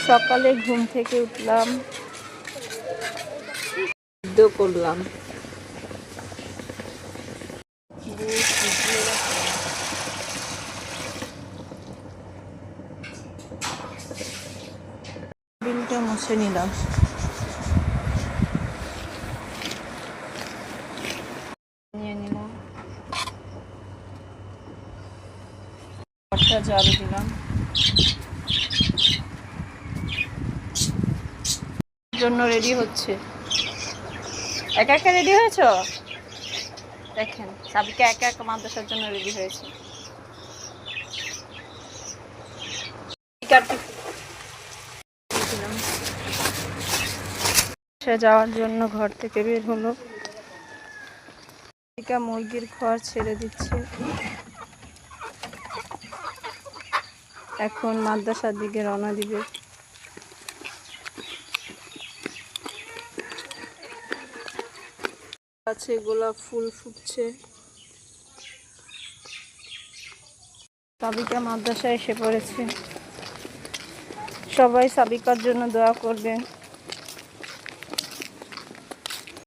সকালে ঘুম থেকে উঠলাম, সিদ্ধ করলাম, বিলটা মুছে নিলাম। নিয়ে নিলাম, ঘরটা ঝাড়ু দিলাম, জন্য রেডি হচ্ছে। একা একা রেডি হয়েছ? দেখেন সাবিকা একা একা মাদ্রাসার জন্য রেডি হয়েছে। সে যাওয়ার জন্য ঘর থেকে বের হলো। সাবিকা মুরগির খড় ছেড়ে দিচ্ছে। এখন মাদ্রাসার দিকে রওনা দিবে। গাছে গোলাপ ফুল ফুটছে। সাবিকা মাদ্রাসায় এসে পড়েছে। সবাই সাবিকার জন্য দোয়া করবেন।